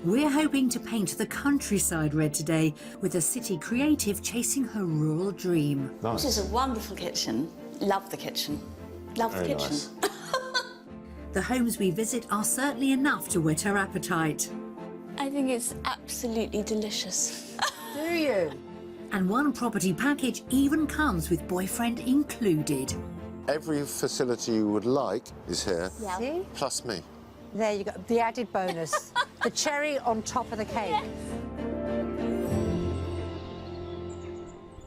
We're hoping to paint the countryside red today with a city creative chasing her rural dream. Nice. This is a wonderful kitchen. Love the kitchen. Love the kitchen. Nice. The homes we visit are certainly enough to whet her appetite. I think it's absolutely delicious. Do you? And one property package even comes with boyfriend included. Every facility you would like is here, Yeah. See? plus me. There you go, the added bonus. The cherry on top of the cake.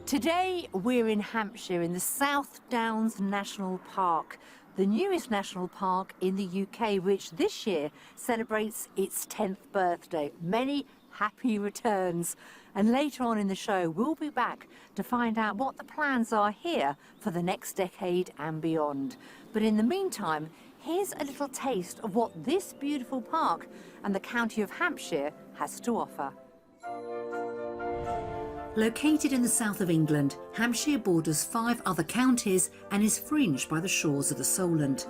Today we're in Hampshire in the South Downs National Park, the newest national park in the UK, which this year celebrates its 10th birthday. Many happy returns. And later on in the show, we'll be back to find out what the plans are here for the next decade and beyond. But in the meantime, here's a little taste of what this beautiful park and the county of Hampshire has to offer. Located in the south of England, Hampshire borders 5 other counties and is fringed by the shores of the Solent.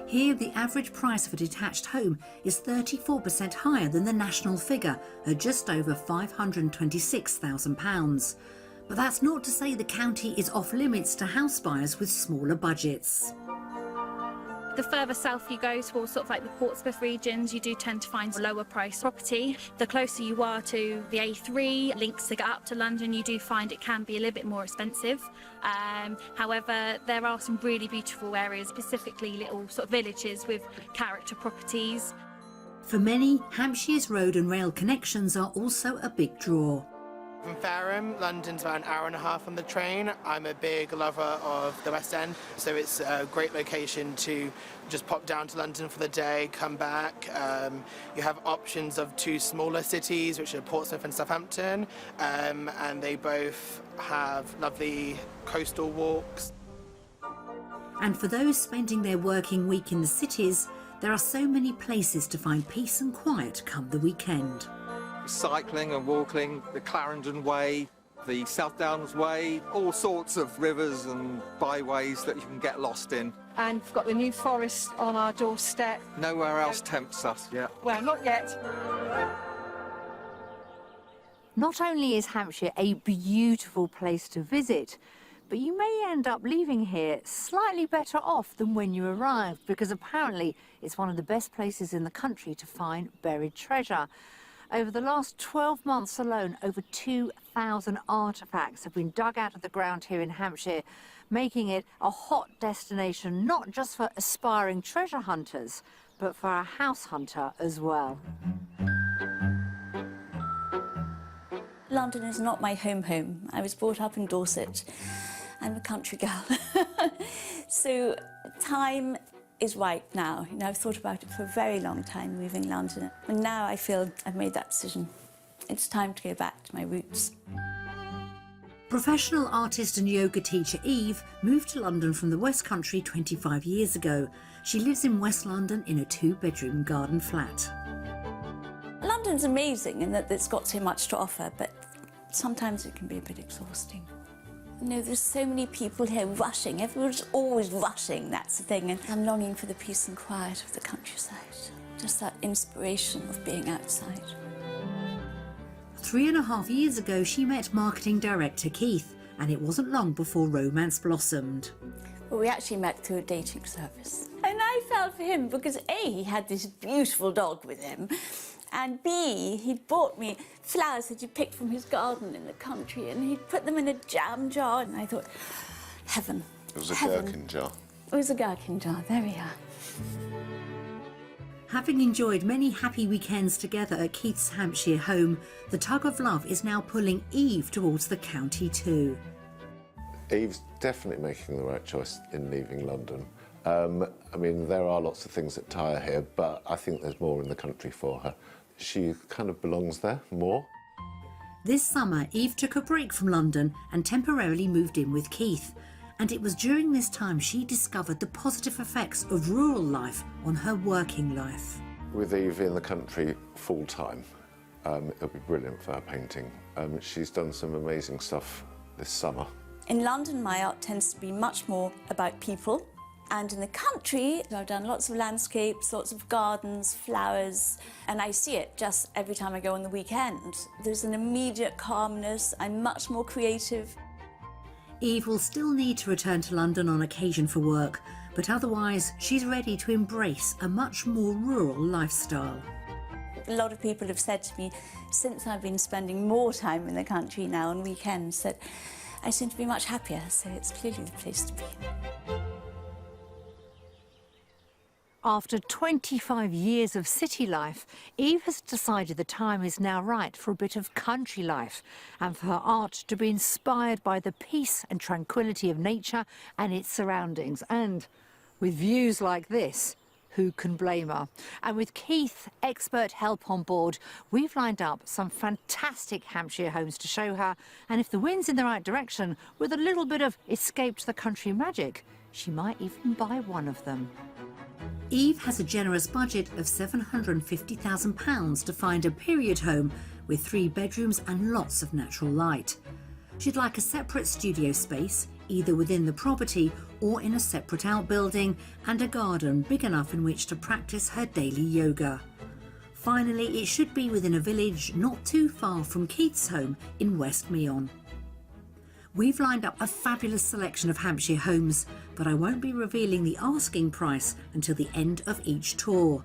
Here, the average price of a detached home is 34% higher than the national figure at just over £526,000. But that's not to say the county is off limits to house buyers with smaller budgets. The further south you go towards sort of like the Portsmouth regions, you do tend to find lower price property. The closer you are to the A3 links to get up to London, you do find it can be a little bit more expensive. However, there are some really beautiful areas, specifically little sort of villages with character properties. For many, Hampshire's road and rail connections are also a big draw. From Fareham, London's about an hour and a half on the train. I'm a big lover of the West End, so it's a great location to just pop down to London for the day, come back. You have options of 2 smaller cities, which are Portsmouth and Southampton, and they both have lovely coastal walks. And for those spending their working week in the cities, there are so many places to find peace and quiet come the weekend. Cycling and walking, the Clarendon Way, the South Downs Way, all sorts of rivers and byways that you can get lost in. And we've got the New Forest on our doorstep. Nowhere else tempts us yet. Well, not yet. Not only is Hampshire a beautiful place to visit, but you may end up leaving here slightly better off than when you arrived, because apparently it's one of the best places in the country to find buried treasure. Over the last 12 months alone, over 2,000 artefacts have been dug out of the ground here in Hampshire, making it a hot destination not just for aspiring treasure hunters, but for a house hunter as well. London is not my home. I was brought up in Dorset. I'm a country girl. So time is right now. You know, I've thought about it for a very long time, moving London. And now I feel I've made that decision. It's time to go back to my roots. Professional artist and yoga teacher Eve moved to London from the West Country 25 years ago. She lives in West London in a 2-bedroom garden flat. London's amazing in that it's got so much to offer, but sometimes it can be a bit exhausting. You know, there's so many people here rushing. Everyone's always rushing, that's the thing. And I'm longing for the peace and quiet of the countryside. Just that inspiration of being outside. 3.5 years ago, she met marketing director Keith, and it wasn't long before romance blossomed. Well, we actually met through a dating service. And I fell for him because A, he had this beautiful dog with him, and B, he'd bought me flowers that he picked from his garden in the country, and he'd put them in a jam jar, and I thought, heaven. It was a heaven. gherkin jar. It was a gherkin jar, there we are. Having enjoyed many happy weekends together at Keith's Hampshire home, the tug of love is now pulling Eve towards the county too. Eve's definitely making the right choice in leaving London. I mean, there are lots of things that tie her here, but I think there's more in the country for her. She kind of belongs there more. This summer, Eve took a break from London and temporarily moved in with Keith. And it was during this time she discovered the positive effects of rural life on her working life. With Eve in the country full-time, it'll be brilliant for her painting. She's done some amazing stuff this summer. In London, my art tends to be much more about people And in the country, I've done lots of landscapes, lots of gardens, flowers, and I see it just every time I go on the weekend. There's an immediate calmness. I'm much more creative. Eve will still need to return to London on occasion for work, but otherwise she's ready to embrace a much more rural lifestyle. A lot of people have said to me, since I've been spending more time in the country now on weekends, that I seem to be much happier, so it's clearly the place to be. After 25 years of city life, Eve has decided the time is now right for a bit of country life and for her art to be inspired by the peace and tranquility of nature and its surroundings. And with views like this, who can blame her? And with Keith, expert help on board, we've lined up some fantastic Hampshire homes to show her. And if the wind's in the right direction, with a little bit of escape to the country magic, she might even buy one of them. Eve has a generous budget of £750,000 to find a period home with 3 bedrooms and lots of natural light. She'd like a separate studio space, either within the property or in a separate outbuilding, and a garden big enough in which to practice her daily yoga. Finally, it should be within a village not too far from Keith's home in West Meon. We've lined up a fabulous selection of Hampshire homes, but I won't be revealing the asking price until the end of each tour.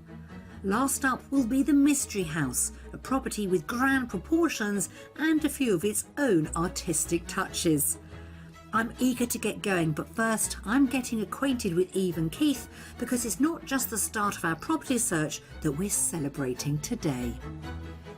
Last up will be the Mystery House, a property with grand proportions and a few of its own artistic touches. I'm eager to get going, but first I'm getting acquainted with Eve and Keith because it's not just the start of our property search that we're celebrating today.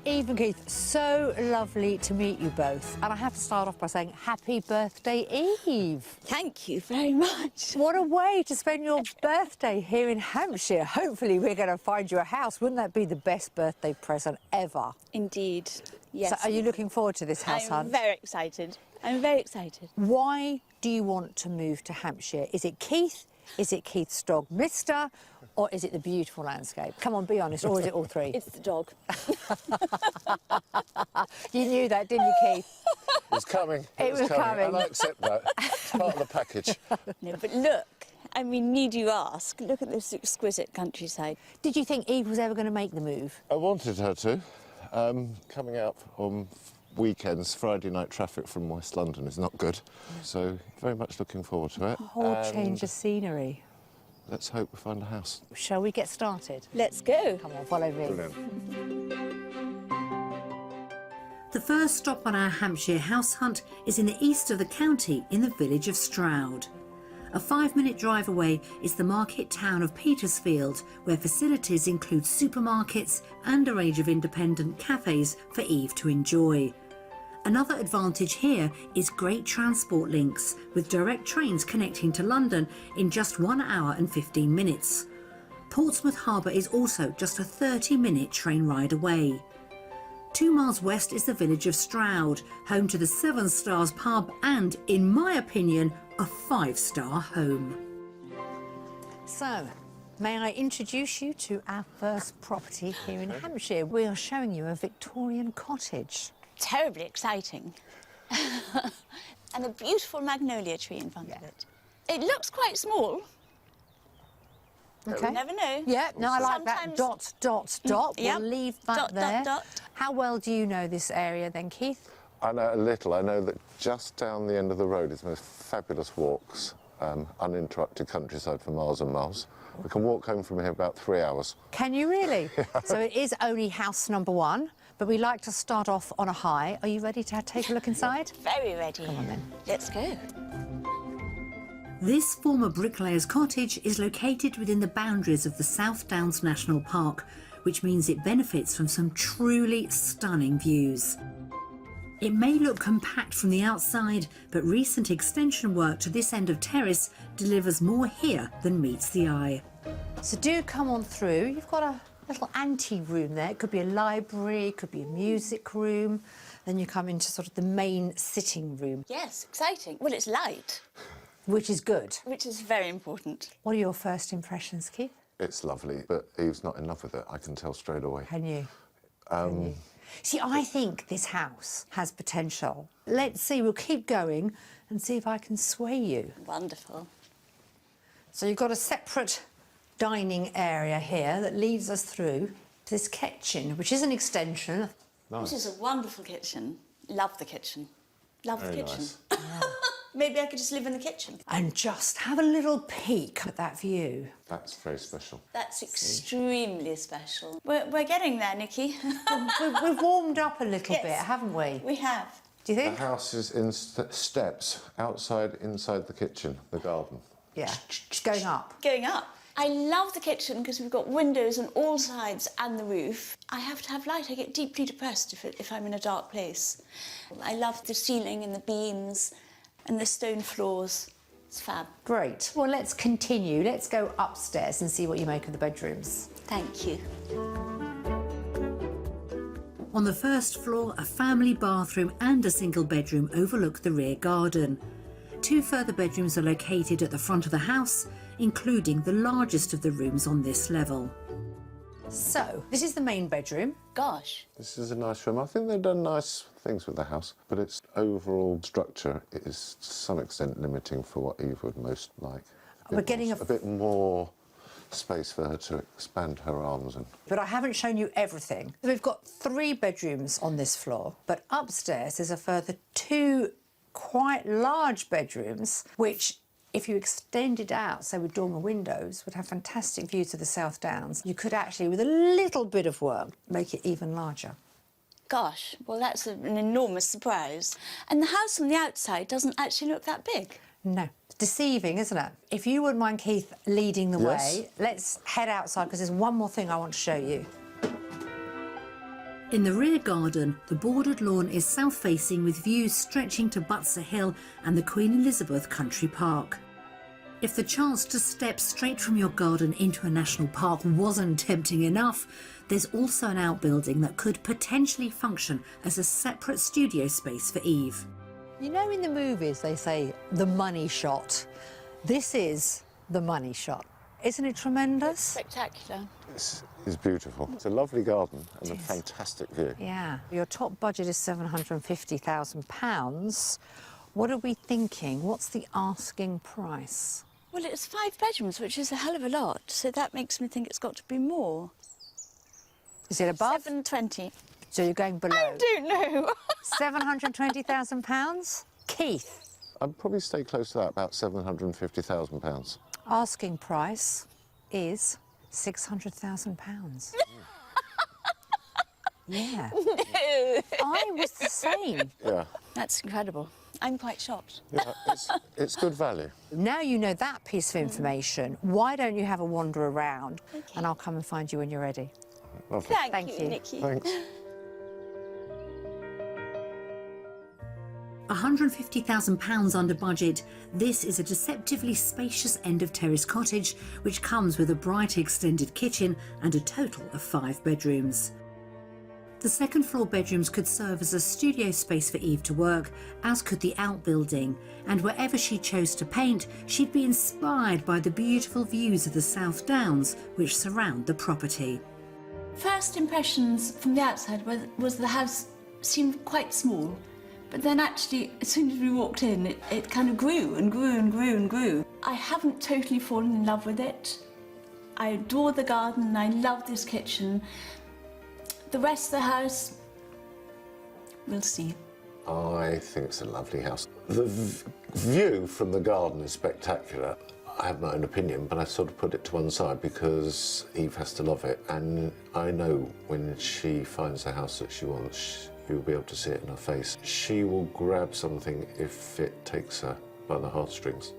Eve and Keith, so lovely to meet you both. And I have to start off by saying happy birthday, Eve. Thank you very much. What a way to spend your birthday here in Hampshire. Hopefully we're going to find you a house. Wouldn't that be the best birthday present ever? Indeed, yes. So are you looking forward to this house I'm hunt? very excited. I'm very excited. Why do you want to move to Hampshire? Is it Keith? Is it Keith's dog, Mister? Or is it the beautiful landscape? Come on, be honest, or is it all three? It's the dog. You knew that, didn't you, Keith? It was coming. It was coming. And I accept that. It's part of the package. No, but look, I mean, need you ask? Look at this exquisite countryside. Did you think Eve was ever going to make the move? I wanted her to. Coming out on weekends, Friday night traffic from West London is not good. So very much looking forward to it. A whole change of scenery. Let's hope we find a house. Shall we get started? Let's go. Come on, follow me. Brilliant. The first stop on our Hampshire house hunt is in the east of the county in the village of Stroud. A 5-minute drive away is the market town of Petersfield, where facilities include supermarkets and a range of independent cafes for Eve to enjoy. Another advantage here is great transport links, with direct trains connecting to London in just 1 hour and 15 minutes. Portsmouth Harbour is also just a 30-minute train ride away. 2 miles west is the village of Stroud, home to the 7 Stars pub and, in my opinion, a 5-star home. So, may I introduce you to our first property here in Hampshire? We are showing you a Victorian cottage. Terribly exciting. And a beautiful magnolia tree in front of it. It looks quite small. But Okay. we never know. Yeah, no, I like that. Sometimes- Dot, dot, dot. Yep. We'll leave that Dot, there. dot, dot. How well do you know this area then, Keith? I know a little. I know that just down the end of the road is the most fabulous walks, uninterrupted countryside for miles and miles. We can walk home from here about 3 hours. Can you really? So it is only house number 1, but we like to start off on a high. Are you ready to take a look inside? Very ready. Come on then. Let's go. This former bricklayer's cottage is located within the boundaries of the South Downs National Park, which means it benefits from some truly stunning views. It may look compact from the outside, but recent extension work to this end of terrace delivers more here than meets the eye. So do come on through. You've got a little ante-room there. It could be a library, it could be a music room. Then you come into sort of the main sitting room, Yes, exciting. Well, it's light, which is good. which is very important. What are your first impressions, Keith? It's lovely, but Eve's not in love with it. I can tell straight away. Can you? See, I think this house has potential. Let's see, we'll keep going and see if I can sway you. Wonderful. So you've got a separate dining area here that leads us through to this kitchen, which is an extension. Nice. This is a wonderful kitchen. Love the kitchen. Love Very the kitchen. nice. Maybe I could just live in the kitchen. And just have a little peek at that view. That's very special. That's extremely special. We're getting there, Nikki. We've warmed up a little Yes. bit, haven't we? We have. Do you The think? house is in steps, outside, inside the kitchen, the garden. Yeah, going up. Going up. I love the kitchen because we've got windows on all sides and the roof. I have to have light. I get deeply depressed if I'm in a dark place. I love the ceiling and the beams and the stone floors. It's fab. Great. Well, let's continue. Let's go upstairs and see what you make of the bedrooms. Thank you. On the first floor, a family bathroom and a single bedroom overlook the rear garden. 2 further bedrooms are located at the front of the house, including the largest of the rooms on this level. So, this is the main bedroom. Gosh. This is a nice room. I think they've done nice things with the house, but its overall structure is to some extent limiting for what Eve would most like. We're getting a bit more space for her to expand her arms and. But I haven't shown you everything. We've got 3 bedrooms on this floor, but upstairs there's a further 2 quite large bedrooms, which, if you extended out, say with dormer windows, would have fantastic views of the South Downs. You could actually, with a little bit of work, make it even larger. Gosh, well, that's an enormous surprise. And the house on the outside doesn't actually look that big. No. It's deceiving, isn't it? If you wouldn't mind, Keith, leading the Yes. way, let's head outside because there's one more thing I want to show you. In the rear garden, the bordered lawn is south-facing with views stretching to Butser Hill and the Queen Elizabeth Country Park. If the chance to step straight from your garden into a national park wasn't tempting enough, there's also an outbuilding that could potentially function as a separate studio space for Eve. You know, in the movies they say the money shot. This is the money shot. Isn't it tremendous? Spectacular. This is beautiful. It's a lovely garden and a fantastic view. Yeah. Your top budget is £750,000. What are we thinking? What's the asking price? Well, it's 5 bedrooms, which is a hell of a lot, so that makes me think it's got to be more. Is it above? 720. So you're going below? I don't know. £720,000? Keith, I'd probably stay close to that, about £750,000. asking price is £600,000. Yeah. No. I was the same. Yeah, That's incredible. I'm quite shocked. yeah, it's good value. Now you know that piece of information, why don't you have a wander around and I'll come and find you when you're ready. Lovely. Thank Thank you, you. Nikki. Thanks. £150,000 under budget, this is a deceptively spacious end-of-terrace cottage which comes with a bright extended kitchen and a total of 5 bedrooms. The second floor bedrooms could serve as a studio space for Eve to work, as could the outbuilding, and wherever she chose to paint, she'd be inspired by the beautiful views of the South Downs which surround the property. First impressions from the outside was the house seemed quite small, but then actually, as soon as we walked in, it kind of grew and grew and grew and grew. I haven't totally fallen in love with it. I adore the garden and I love this kitchen. The rest of the house, we'll see. I think it's a lovely house. The view from the garden is spectacular. I have my own opinion, but I sort of put it to one side because Eve has to love it, and I know when she finds the house that she wants, you'll be able to see it in her face. She will grab something if it takes her by the heartstrings.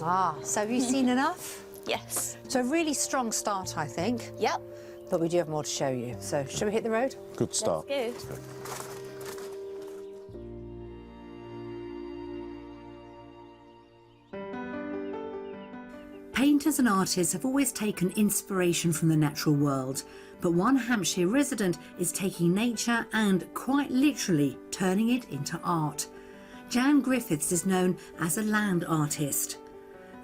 Ah, so have you seen enough? Yes. So a really strong start, I think, Yep. but we do have more to show you. So shall we hit the road? Good start. Let's go. Painters and artists have always taken inspiration from the natural world, but one Hampshire resident is taking nature and, quite literally, turning it into art. Jan Griffiths is known as a land artist.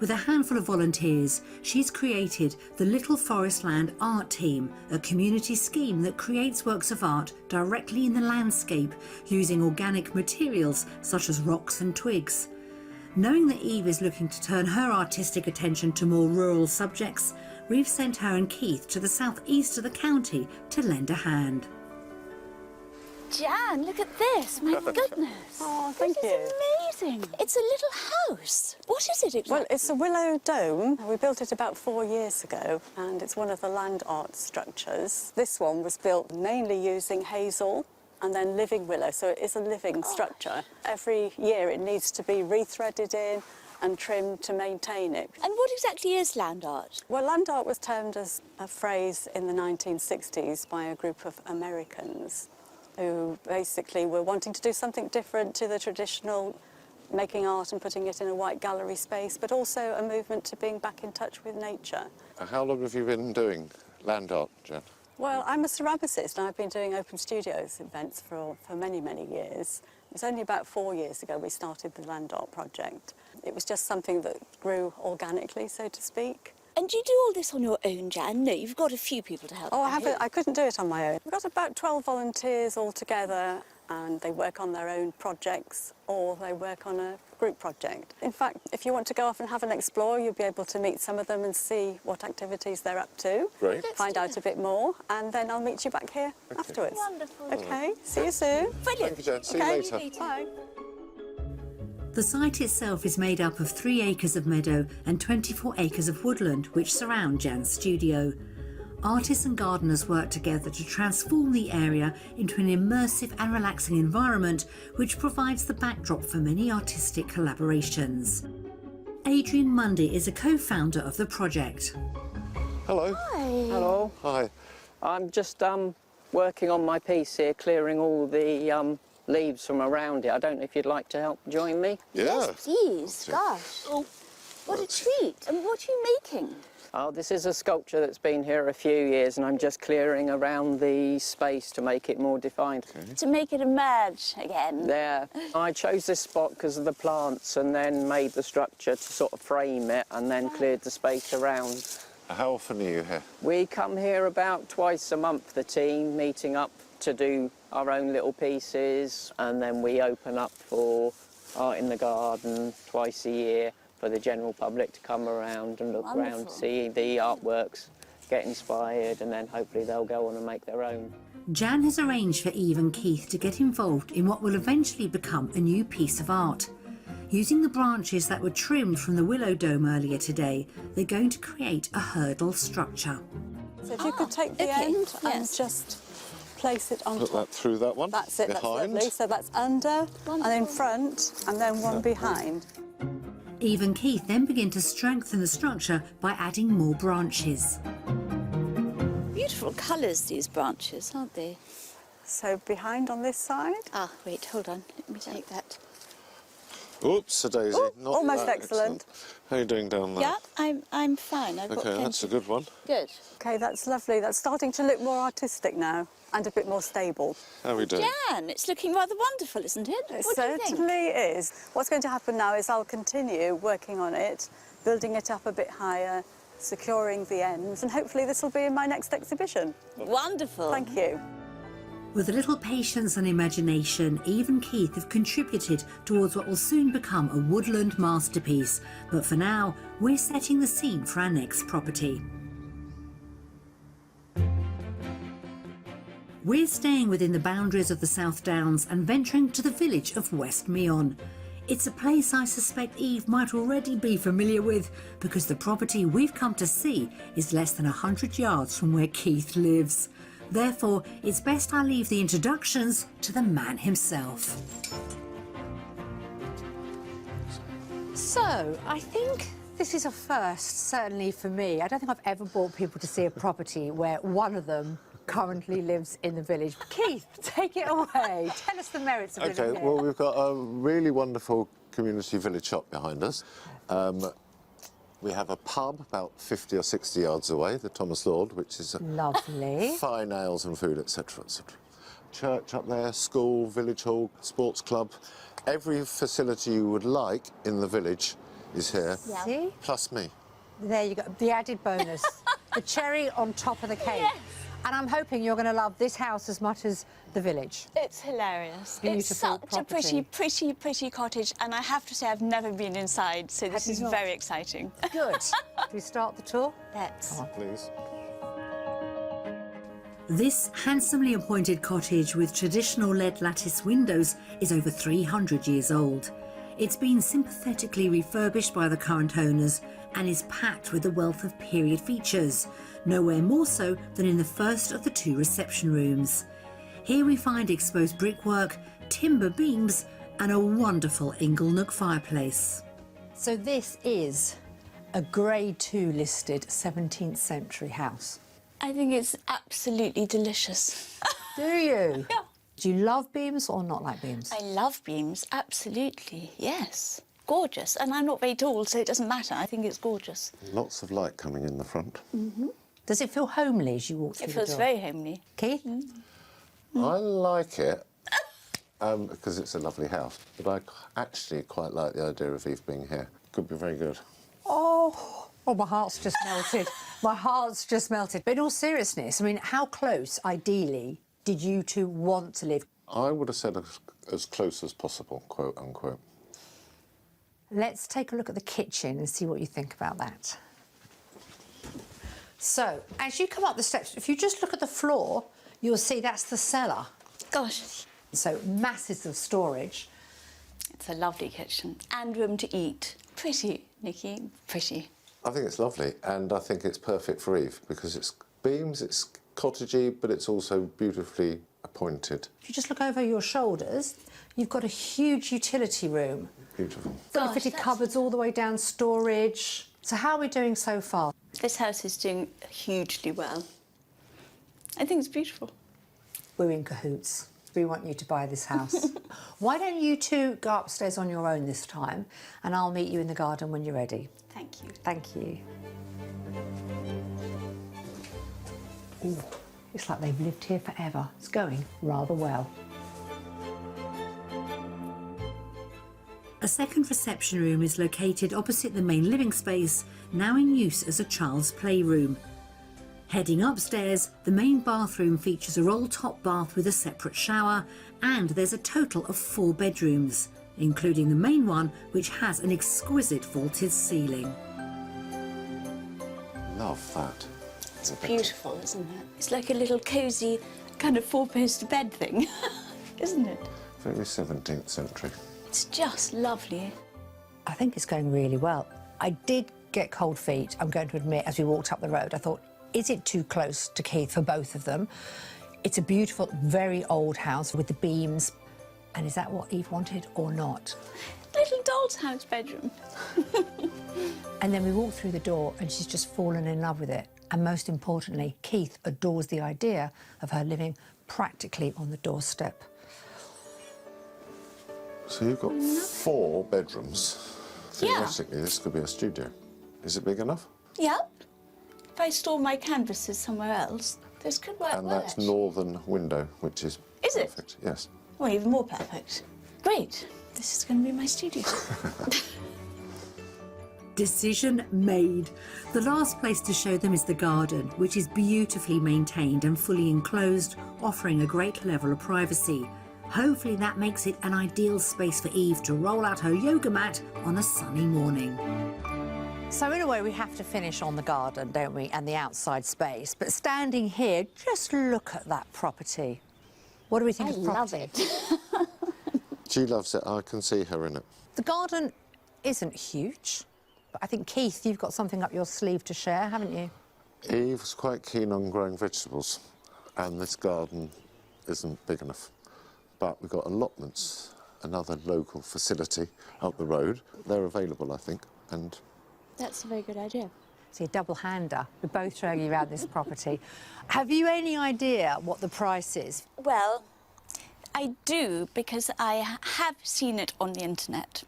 With a handful of volunteers, she's created the Little Forest Land Art Team, a community scheme that creates works of art directly in the landscape using organic materials such as rocks and twigs. Knowing that Eve is looking to turn her artistic attention to more rural subjects, we've sent her and Keith to the southeast of the county to lend a hand. Jan, look at this. My goodness. Oh, thank you. This is amazing. It's a little house. What is it exactly? Well, it's a willow dome. We built it about 4 years ago, and it's one of the land art structures. This one was built mainly using hazel and then living willow, so it is a living structure. Every year it needs to be rethreaded in and trimmed to maintain it. And what exactly is land art? Well, land art was termed as a phrase in the 1960s by a group of Americans who basically were wanting to do something different to the traditional making art and putting it in a white gallery space, but also a movement to being back in touch with nature. How long have you been doing land art, Jen? Well, I'm a ceramicist and I've been doing open studios events for many, many years. It was only about 4 years ago we started the land art project. It was just something that grew organically, so to speak. And do you do all this on your own, Jan? No, you've got a few people to help. Oh, I couldn't do it on my own. We've got about 12 volunteers all together, and they work on their own projects or they work on a group project. In fact, if you want to go off and have an explore, you'll be able to meet some of them and see what activities they're up to. Great. Find out a bit more, and then I'll meet you back here afterwards. Wonderful. OK, see you soon. Brilliant. Thank you, Jen. See you Okay. later. Bye. The site itself is made up of 3 acres of meadow and 24 acres of woodland which surround Jan's studio. Artists and gardeners work together to transform the area into an immersive and relaxing environment which provides the backdrop for many artistic collaborations. Adrian Mundy is a co-founder of the project. Hello. Hello. Hi. I'm just working on my piece here, clearing all the leaves from around it. I don't know if you'd like to help join me. Yeah. Yes, please. Gosh. Oh, what a treat. And what are you making? Oh, this is a sculpture that's been here a few years, and I'm just clearing around the space to make it more defined. To make it emerge again. There. I chose this spot because of the plants and then made the structure to sort of frame it and then cleared the space around. How often are you here? We come here about twice a month, the team, meeting up to do our own little pieces, and then we open up for art in the garden twice a year for the general public to come around and look around, see the artworks, get inspired, and then hopefully they'll go on and make their own. Jan has arranged for Eve and Keith to get involved in what will eventually become a new piece of art. Using the branches that were trimmed from the willow dome earlier today, they're going to create a hurdle structure. So if you could take the end and just place it on Put top. that through that one. That's it, that's behind. lovely. So that's under and in front, and then one behind. Eve and Keith then begin to strengthen the structure by adding more branches. Beautiful colours, these branches, aren't they? So behind on this side. Ah, wait, hold on. Let me take that. Oops, a daisy. Oh, Not almost that excellent. How are you doing down there? Yeah, I'm fine. I've got Okay, plenty. that's a good one. Good. OK, that's lovely. That's starting to look more artistic now and a bit more stable. How are we doing? Jan, it's looking rather wonderful, isn't it? It What do you think? certainly is. What's going to happen now is I'll continue working on it, building it up a bit higher, securing the ends, and hopefully this will be in my next exhibition. Wonderful. Thank you. With a little patience and imagination, Eve and Keith have contributed towards what will soon become a woodland masterpiece. But for now, we're setting the scene for our next property. We're staying within the boundaries of the South Downs and venturing to the village of West Meon. It's a place I suspect Eve might already be familiar with because the property we've come to see is less than 100 yards from where Keith lives. Therefore, it's best I leave the introductions to the man himself. So, I think this is a first, certainly for me. I don't think I've ever brought people to see a property where one of them currently lives in the village. Keith, take it away. Tell us the merits of living Okay, here. well, we've got a really wonderful community village shop behind us. We have a pub about 50 or 60 yards away, the Thomas Lord, which is Lovely. fine ales and food, etc., etc. Church up there, school, village hall, sports club. Every facility you would like in the village is here, See? plus me. There you go. The added bonus. The cherry on top of the cake. Yes. And I'm hoping you're going to love this house as much as the village. It's hilarious. Beautiful It's such property. a pretty cottage, and I have to say I've never been inside, so this Have is you not? very exciting. Good. Should we start the tour? Let's. Please. This handsomely appointed cottage with traditional lead lattice windows is over 300 years old. It's been sympathetically refurbished by the current owners and is packed with a wealth of period features, nowhere more so than in the first of the 2 reception rooms. Here we find exposed brickwork, timber beams and a wonderful inglenook fireplace. So this is a Grade 2 listed 17th century house. I think it's absolutely delicious. Do you? Yeah. Do you love beams or not like beams? I love beams, absolutely, yes. Gorgeous, and I'm not very tall, so it doesn't matter. I think it's gorgeous. Lots of light coming in the front. Does it feel homely as you walk through It the feels door? very homely. Keith? I like it because it's a lovely house, but I actually quite like the idea of Eve being here. Could be very good. Oh, my heart's just melted. My heart's just melted. But in all seriousness, I mean, how close, ideally, did you two want to live? I would have said as close as possible, quote unquote. Let's take a look at the kitchen and see what you think about that. So, as you come up the steps, if you just look at the floor, you'll see that's the cellar. Gosh, So, masses of storage. it's a lovely kitchen and room to eat. Pretty, Nikki, pretty. I think it's lovely, and I think it's perfect for Eve because it's beams, it's cottagey, but it's also beautifully appointed. If you just look over your shoulders, you've got a huge utility room. Beautiful. Fully Gosh, fitted that's- cupboards all the way down, storage. So how are we doing so far? This house is doing hugely well. I think it's beautiful. We're in cahoots. We want you to buy this house. Why don't you two go upstairs on your own this time, and I'll meet you in the garden when you're ready. Thank you. Thank you. Ooh, it's like they've lived here forever. It's going rather well. A second reception room is located opposite the main living space, now in use as a child's playroom. Heading upstairs, the main bathroom features a roll-top bath with a separate shower, and there's a total of 4 bedrooms, including the main one, which has an exquisite vaulted ceiling. Love that. It's beautiful, isn't it? It's like a little cosy kind of 4-poster bed thing, isn't it? Very 17th century. It's just lovely. I think it's going really well. I did get cold feet, I'm going to admit, as we walked up the road. I thought, is it too close to Keith for both of them? It's a beautiful, very old house with the beams. And is that what Eve wanted or not? Little doll's house bedroom. And then we walked through the door and she's just fallen in love with it. And most importantly, Keith adores the idea of her living practically on the doorstep. So you've got 4 bedrooms. Yeah. Theoretically, this could be a studio. Is it big enough? Yep. If I store my canvases somewhere else, this could work And well, that's actually. northern window, which is Is it? perfect. Yes. Well, even more perfect. Great. This is going to be my studio. Decision made. The last place to show them is the garden, which is beautifully maintained and fully enclosed, offering a great level of privacy. Hopefully that makes it an ideal space for Eve to roll out her yoga mat on a sunny morning. So in a way, we have to finish on the garden, don't we, and the outside space. But standing here, just look at that property. What do we think I of love property? it. She loves it. I can see her in it. The garden isn't huge, but I think, Keith, you've got something up your sleeve to share, haven't you? Eve was quite keen on growing vegetables, and this garden isn't big enough. But we've got allotments, another local facility up the road. They're available, I think, and That's a very good idea. See, a double-hander. We're both showing you around this property. Have you any idea what the price is? Well, I do, because I have seen it on the internet.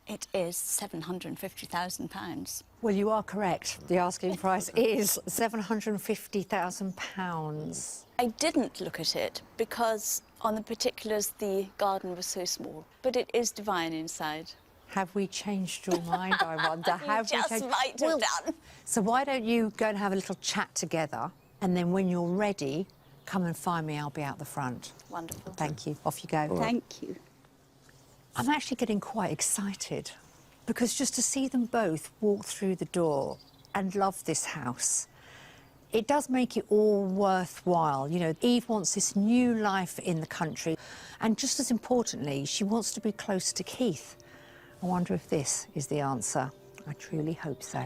It is £750,000. Well, you are correct. The asking price is £750,000. I didn't look at it because on the particulars the garden was so small, but it is divine inside. Have we changed your mind, I wonder? Have just we changed? might have done. So why don't you go and have a little chat together, And then when you're ready, come and find me. I'll be out the front. Wonderful. Thank you. Off you go. Thank you. I'm actually getting quite excited because just to see them both walk through the door and love this house, it does make it all worthwhile. You know, Eve wants this new life in the country, and just as importantly, she wants to be close to Keith. I wonder if this is the answer. I truly hope so.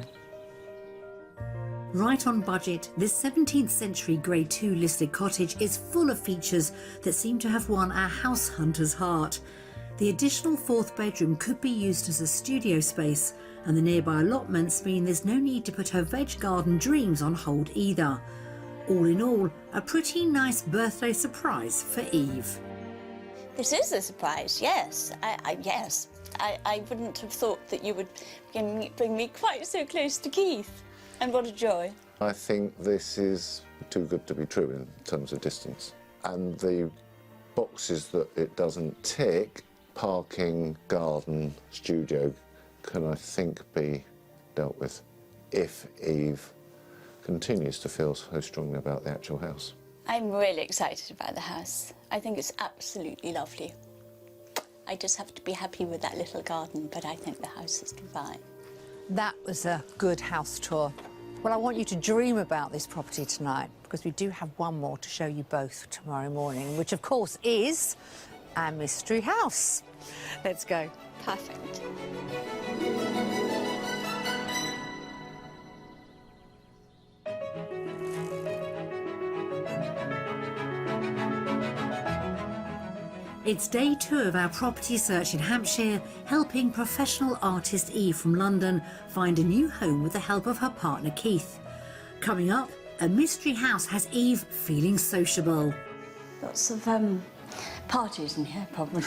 Right on budget, this 17th century Grade 2 listed cottage is full of features that seem to have won our house hunter's heart. The additional fourth bedroom could be used as a studio space, and the nearby allotments mean there's no need to put her veg garden dreams on hold either. All in all, a pretty nice birthday surprise for Eve. This is a surprise, yes. I wouldn't have thought that you would bring me quite so close to Keith. And what a joy. I think this is too good to be true in terms of distance. And the boxes that it doesn't tick, parking, garden, studio, can I think be dealt with if Eve continues to feel so strongly about the actual house. I'm really excited about the house. I think it's absolutely lovely. I just have to be happy with that little garden, but I think the house is divine. That was a good house tour. Well, I want you to dream about this property tonight because we do have one more to show you both tomorrow morning, which of course is our mystery house. Let's go. Perfect. It's day 2 of our property search in Hampshire, helping professional artist Eve from London find a new home with the help of her partner Keith. Coming up, a mystery house has Eve feeling sociable. Lots of parties in here, probably.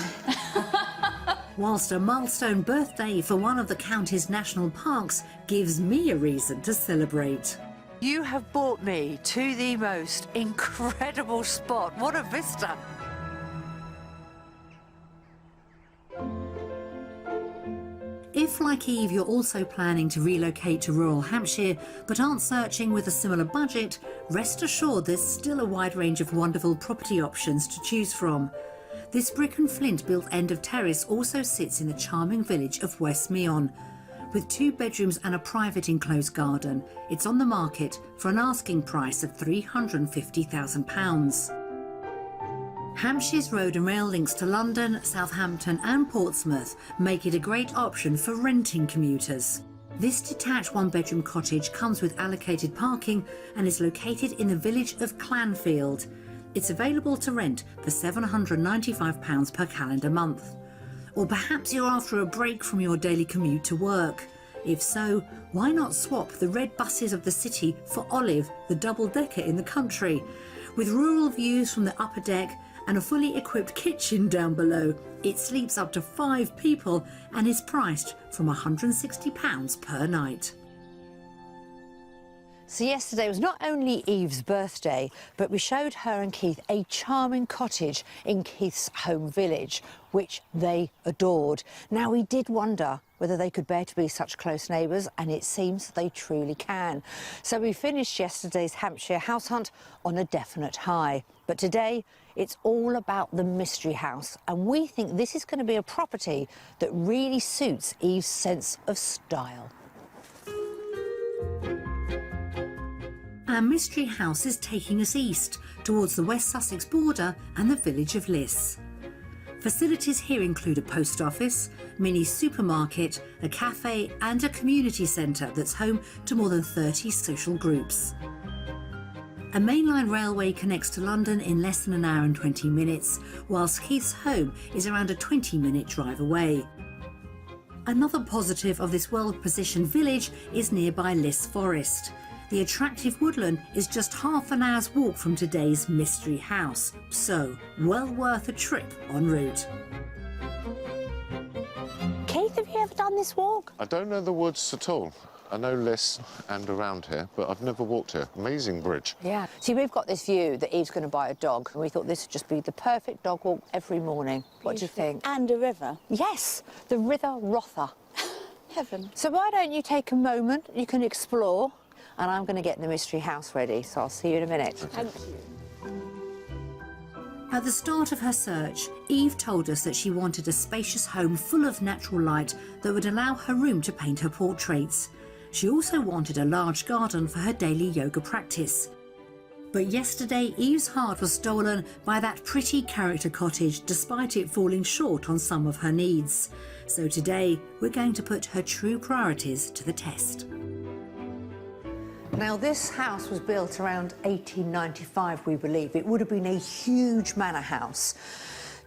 Whilst a milestone birthday for one of the county's national parks gives me a reason to celebrate. You have brought me to the most incredible spot. What a vista. If, like Eve, you're also planning to relocate to rural Hampshire but aren't searching with a similar budget, rest assured there's still a wide range of wonderful property options to choose from. This brick and flint built end of terrace also sits in the charming village of West Meon. With 2 bedrooms and a private enclosed garden, it's on the market for an asking price of £350,000. Hampshire's road and rail links to London, Southampton and Portsmouth make it a great option for renting commuters. This detached 1-bedroom cottage comes with allocated parking and is located in the village of Clanfield. It's available to rent for £795 per calendar month. Or perhaps you're after a break from your daily commute to work. If so, why not swap the red buses of the city for Olive, the double-decker in the country? With rural views from the upper deck and a fully equipped kitchen down below, it sleeps up to 5 people and is priced from £160 per night. So yesterday was not only Eve's birthday, but we showed her and Keith a charming cottage in Keith's home village, which they adored. Now, we did wonder whether they could bear to be such close neighbours, and it seems they truly can. So we finished yesterday's Hampshire house hunt on a definite high. But today, it's all about the mystery house, and we think this is going to be a property that really suits Eve's sense of style. Our mystery house is taking us east, towards the West Sussex border and the village of Liss. Facilities here include a post office, mini supermarket, a cafe and a community centre that's home to more than 30 social groups. A mainline railway connects to London in less than an hour and 20 minutes, whilst Keith's home is around a 20-minute drive away. Another positive of this well-positioned village is nearby Liss Forest. The attractive woodland is just half an hour's walk from today's mystery house, so well worth a trip en route. Keith, have you ever done this walk? I don't know the woods at all. I know Liss and around here, but I've never walked here. Amazing bridge. Yeah. See, we've got this view that Eve's going to buy a dog, and we thought this would just be the perfect dog walk every morning. What do you think? And a river. Yes, the River Rother. Heaven. So why don't you take a moment, you can explore. and I'm going to get the mystery house ready, so I'll see you in a minute. Thank you. At the start of her search, Eve told us that she wanted a spacious home full of natural light that would allow her room to paint her portraits. She also wanted a large garden for her daily yoga practice. But yesterday, Eve's heart was stolen by that pretty character cottage, despite it falling short on some of her needs. So today, we're going to put her true priorities to the test. Now, this house was built around 1895, we believe. It would have been a huge manor house,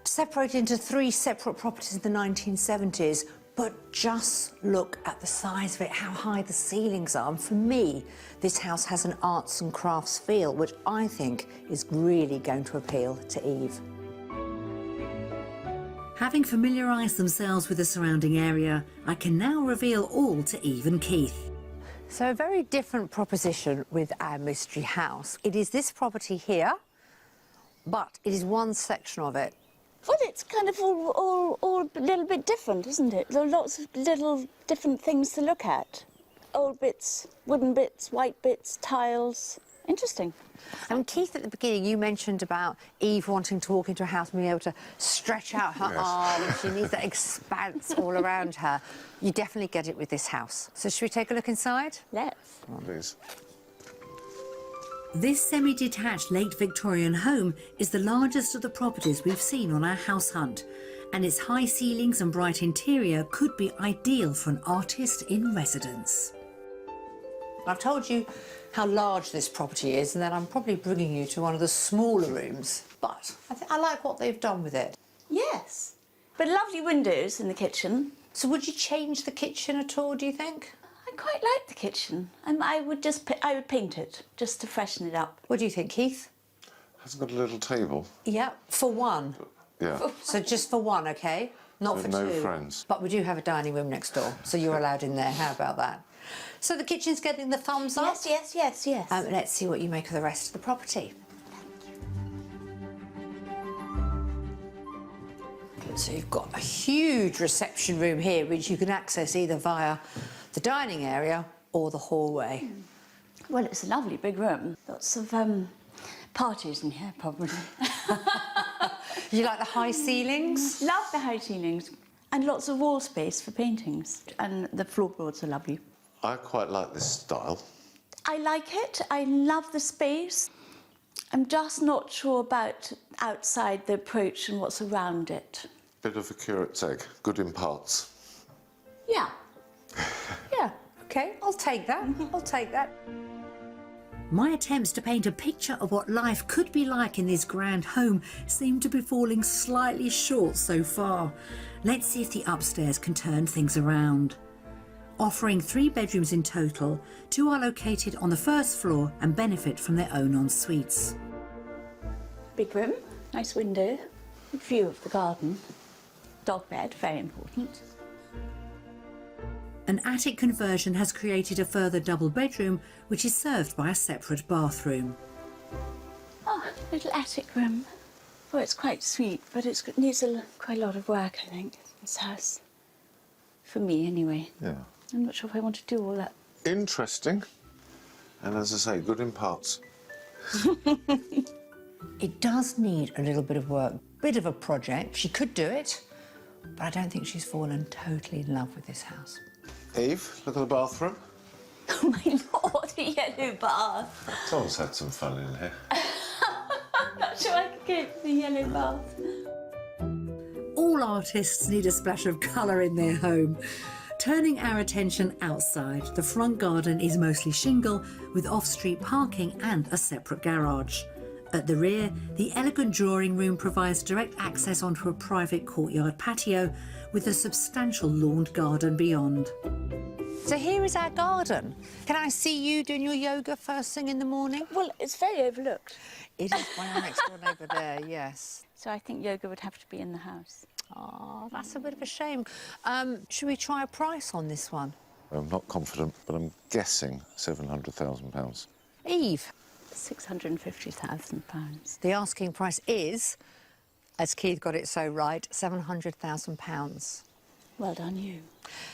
separated into 3 separate properties in the 1970s. But just look at the size of it, how high the ceilings are. And for me, this house has an arts and crafts feel, which I think is really going to appeal to Eve. Having familiarised themselves with the surrounding area, I can now reveal all to Eve and Keith. So a very different proposition with our mystery house. It is this property here, but it is one section of it. Well, it's kind of all a little bit different, isn't it? There are lots of little different things to look at. Old bits, wooden bits, white bits, tiles. Interesting. And Keith, at the beginning, you mentioned about Eve wanting to walk into a house and being able to stretch out her arm, and she needs that expanse all around her. You definitely get it with this house. So should we take a look inside? Let's. Please. This semi-detached late Victorian home is the largest of the properties we've seen on our house hunt, and its high ceilings and bright interior could be ideal for an artist in residence. I've told you how large this property is, and then I'm probably bringing you to one of the smaller rooms, but I like what they've done with it. Yes. But lovely windows in the kitchen. So would you change the kitchen at all, do you think? I quite like the kitchen. I would paint it, just to freshen it up. What do you think, Keith? Has it got a little table? Yeah, for one. Yeah. So just for one, OK? Not So for no two. friends. But we do have a dining room next door, so you're allowed in there. How about that? So the kitchen's getting the thumbs up? Yes. Let's see what you make of the rest of the property. So you've got a huge reception room here, which you can access either via the dining area or the hallway. Well, it's a lovely big room. Lots of parties in here, probably. You like the high ceilings? Love the high ceilings. And lots of wall space for paintings. And the floorboards are lovely. I quite like this style. I like it. I love the space. I'm just not sure about outside the approach and what's around it. Bit of a curate's egg, good in parts. Yeah. Yeah, OK, I'll take that. I'll take that. My attempts to paint a picture of what life could be like in this grand home seem to be falling slightly short so far. Let's see if the upstairs can turn things around. Offering 3 bedrooms in total, 2 are located on the first floor and benefit from their own en-suites. Big room, nice window, good view of the garden. Dog bed, very important. An attic conversion has created a further double bedroom, which is served by a separate bathroom. Oh, little attic room. Oh, it's quite sweet, but it needs quite a lot of work, I think, this house. For me, anyway. Yeah. I'm not sure if I want to do all that. Interesting. And as I say, good in parts. It does need a little bit of work, bit of a project. She could do it, but I don't think she's fallen totally in love with this house. Eve, look at the bathroom. Oh, my Lord, a yellow bath. Tom's had some fun in here. I'm not sure I could go for the yellow bath. All artists need a splash of colour in their home. Turning our attention outside, the front garden is mostly shingle with off-street parking and a separate garage. At the rear, the elegant drawing room provides direct access onto a private courtyard patio with a substantial lawned garden beyond. So here is our garden. Can I see you doing your yoga first thing in the morning? Well, it's very overlooked. It is my next door neighbour there, yes. So I think yoga would have to be in the house. Oh, that's a bit of a shame. Should we try a price on this one? I'm not confident, but I'm guessing £700,000. Eve? £650,000. The asking price is, as Keith got it so right, £700,000. Well done, you.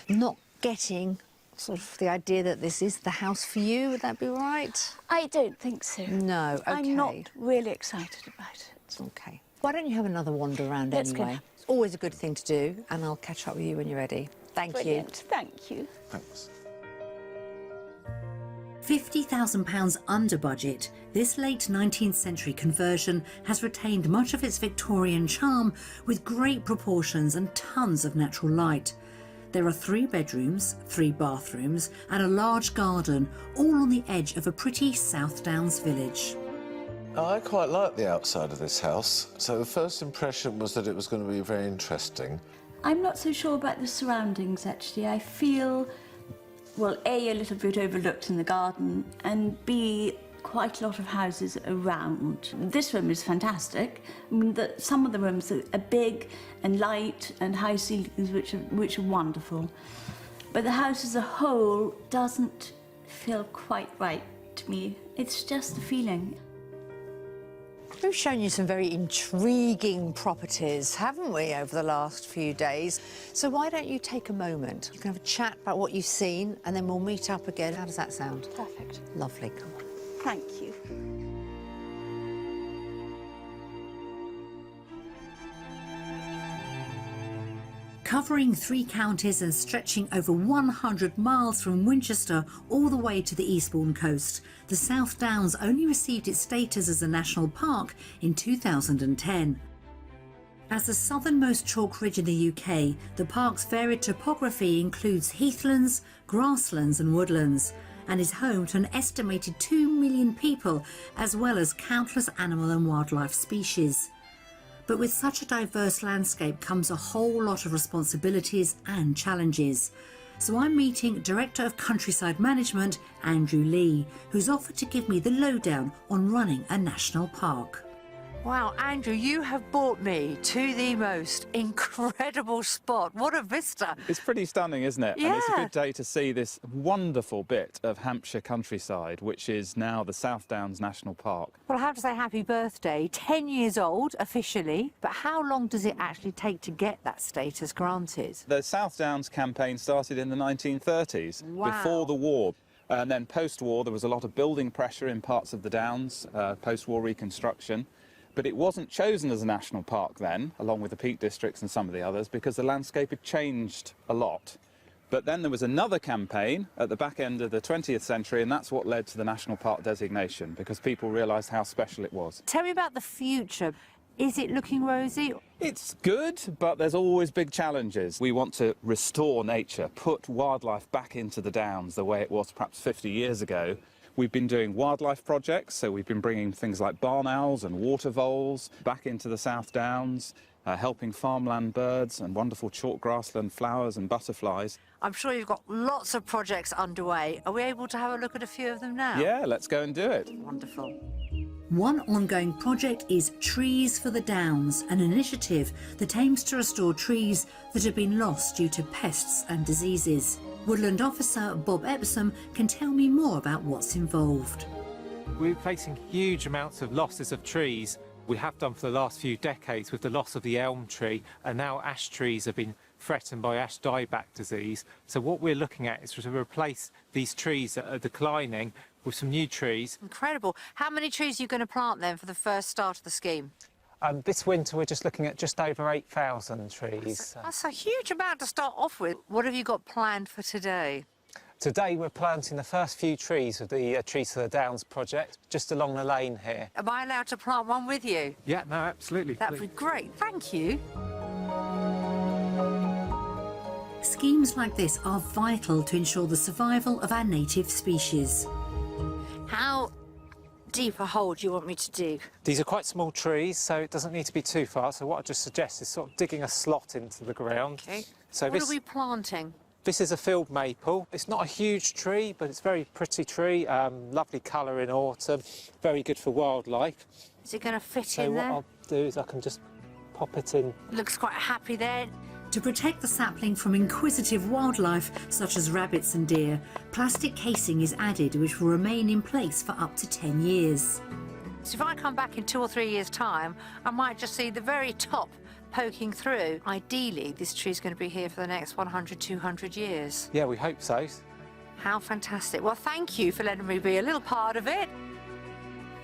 Not getting sort of the idea that this is the house for you. Would that be right? I don't think so. No, okay. I'm not really excited about it. Okay. Why don't you have another wander around Let's go. anyway? It's always a good thing to do, and I'll catch up with you when you're ready. Thank Brilliant. Thank you. Thanks. £50,000 under budget, this late 19th century conversion has retained much of its Victorian charm with great proportions and tons of natural light. There are 3 bedrooms, 3 bathrooms and a large garden, all on the edge of a pretty South Downs village. I quite like the outside of this house. So the first impression was that it was going to be very interesting. I'm not so sure about the surroundings, actually. I feel, well, A, a little bit overlooked in the garden, and B, quite a lot of houses around. This room is fantastic. I mean, some of the rooms are big and light and high ceilings, which are wonderful. But the house as a whole doesn't feel quite right to me. It's just a feeling. We've shown you some very intriguing properties, haven't we, over the last few days? So why don't you take a moment? We can have a chat about what you've seen, and then we'll meet up again. How does that sound? Perfect. Lovely, come on. Thank you. Covering 3 counties and stretching over 100 miles from Winchester all the way to the Eastbourne coast, the South Downs only received its status as a national park in 2010. As the southernmost chalk ridge in the UK, the park's varied topography includes heathlands, grasslands and woodlands, and is home to an estimated 2 million people, as well as countless animal and wildlife species. But with such a diverse landscape comes a whole lot of responsibilities and challenges. So I'm meeting Director of Countryside Management, Andrew Lee, who's offered to give me the lowdown on running a national park. Wow, Andrew, you have brought me to the most incredible spot. What a vista. It's pretty stunning, isn't it? Yeah. And it's a good day to see this wonderful bit of Hampshire countryside, which is now the South Downs National Park. Well, I have to say happy birthday. 10 years old, officially. But how long does it actually take to get that status granted? The South Downs campaign started in the 1930s, Wow. before the war. And then post-war, there was a lot of building pressure in parts of the Downs, post-war reconstruction. But it wasn't chosen as a national park then, along with the Peak Districts and some of the others, because the landscape had changed a lot. But then there was another campaign at the back end of the 20th century, and that's what led to the national park designation, because people realised how special it was. Tell me about the future. Is it looking rosy? It's good, but there's always big challenges. We want to restore nature, put wildlife back into the Downs the way it was perhaps 50 years ago. We've been doing wildlife projects, so we've been bringing things like barn owls and water voles back into the South Downs, helping farmland birds and wonderful chalk grassland flowers and butterflies. I'm sure you've got lots of projects underway. Are we able to have a look at a few of them now? Yeah, let's go and do it. Wonderful. One ongoing project is Trees for the Downs, an initiative that aims to restore trees that have been lost due to pests and diseases. Woodland Officer Bob Epsom can tell me more about what's involved. We're facing huge amounts of losses of trees. We have done for the last few decades with the loss of the elm tree, and now ash trees have been threatened by ash dieback disease. So what we're looking at is to replace these trees that are declining with some new trees. Incredible. How many trees are you going to plant then for the first start of the scheme? This winter we're just looking at just over 8,000 trees. That's a huge amount to start off with. What have you got planned for today? Today we're planting the first few trees of the Trees for the Downs project, just along the lane here. Am I allowed to plant one with you? Yeah, no, absolutely. That'd be great. Thank you. Schemes like this are vital to ensure the survival of our native species. How deep a hole do you want me to dig? These are quite small trees, so it doesn't need to be too far. So what I just suggest is sort of digging a slot into the ground. Okay. So What are we planting? This is a field maple. It's not a huge tree, but it's a very pretty tree. Lovely colour in autumn. Very good for wildlife. Is it going to fit So in what there? I'll do is I can just pop it in. Looks quite happy there. To protect the sapling from inquisitive wildlife such as rabbits and deer, plastic casing is added which will remain in place for up to 10 years. So if I come back in 2 or 3 years' time, I might just see the very top poking through. Ideally, this tree's going to be here for the next 100, 200 years. Yeah, we hope so. How fantastic. Well, thank you for letting me be a little part of it.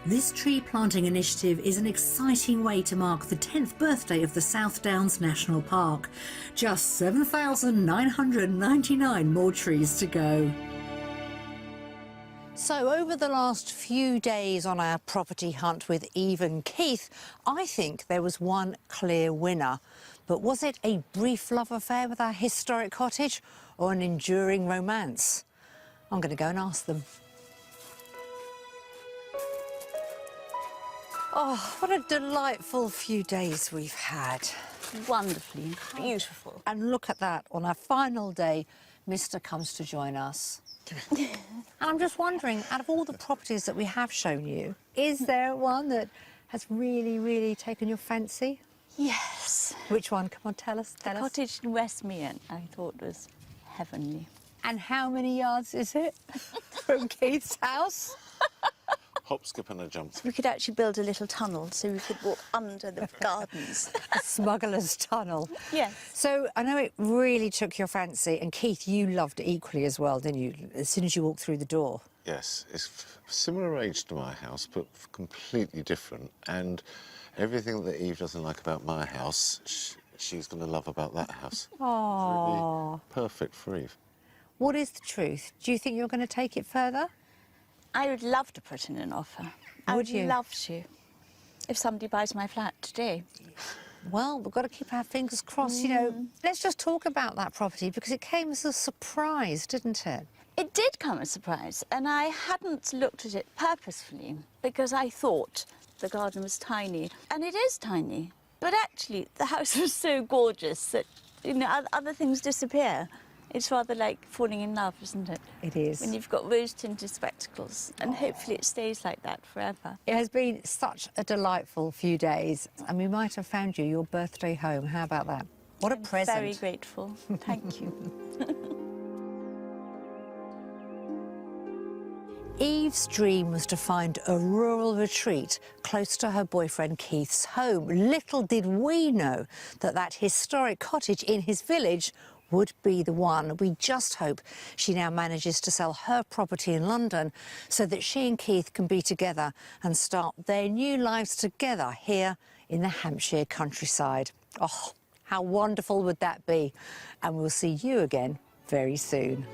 This tree planting initiative is an exciting way to mark the 10th birthday of the South Downs National Park. Just 7,999 more trees to go. So over the last few days on our property hunt with Eve and Keith, I think there was one clear winner. But was it a brief love affair with our historic cottage or an enduring romance? I'm going to go and ask them. Oh, what a delightful few days we've had. Wonderfully beautiful. And look at that, on our final day, Mr. comes to join us. And I'm just wondering, out of all the properties that we have shown you, is there one that has really, really taken your fancy? Yes. Which one? Come on, tell us. The cottage in Westmead I thought was heavenly. And how many yards is it from Keith's house? Hop, skip and a jump. We could actually build a little tunnel so we could walk under the gardens. A smuggler's tunnel. Yes. So I know it really took your fancy, and Keith, you loved it equally as well, didn't you, as soon as you walked through the door? Yes, it's similar age to my house, but completely different. And everything that Eve doesn't like about my house, she's going to love about that house. Aww. It's really perfect for Eve. What is the truth? Do you think you're going to take it further? I would love to put in an offer. I Would you? love to. If somebody buys my flat today. Well, we've got to keep our fingers crossed, you know. Let's just talk about that property, because it came as a surprise, didn't it? It did come as a surprise, and I hadn't looked at it purposefully because I thought the garden was tiny, and it is tiny. But actually, the house was so gorgeous that, you know, other things disappear. It's rather like falling in love, isn't it? It is. When you've got rose-tinted spectacles, and hopefully it stays like that forever. It has been such a delightful few days, and we might have found you your birthday home. How about that? What a present. Very grateful. Thank you. Eve's dream was to find a rural retreat close to her boyfriend Keith's home. Little did we know that that historic cottage in his village would be the one. We just hope she now manages to sell her property in London so that she and Keith can be together and start their new lives together here in the Hampshire countryside. Oh, how wonderful would that be? And we'll see you again very soon.